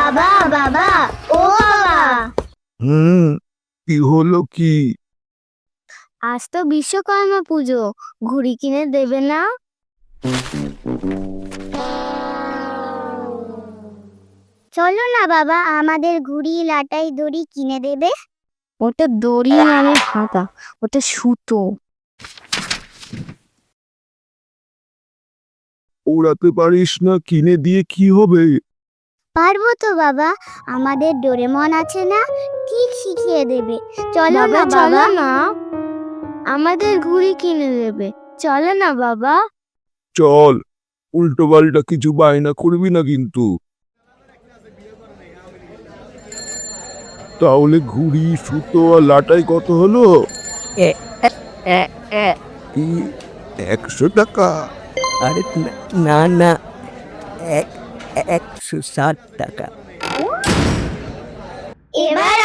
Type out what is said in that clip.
বাবা বাবা ও বাবা, কি হলো কি? আজ তো বিশ্বকর্মা পুজো, ঘুড়ি কিনে দেবে না? চলো না বাবা, আমাদের ঘুড়ি লাটাই দড়ি কিনে দেবে। ওটা দড়ি মানে হাতা, ওটা সুতো। ওড়াতে পারিস না, কিনে দিয়ে কি হবে? পারবো তো বাবা, আমাদের ডোরেমন আছে না, ঠিক শিখিয়ে দেবে। চলো না বাবা, না আমাদের ঘুড়ি কিনে দেবে। চলো না বাবা। চল, উল্টো পাল্টা কিছু বায়না করবি না কিন্তু। তাহলে ঘুড়ি, সুতো আর লাটাই কত হলো? এ এ এ এ কি, 100 টাকা? আরে না না, 160 টাকা। এবার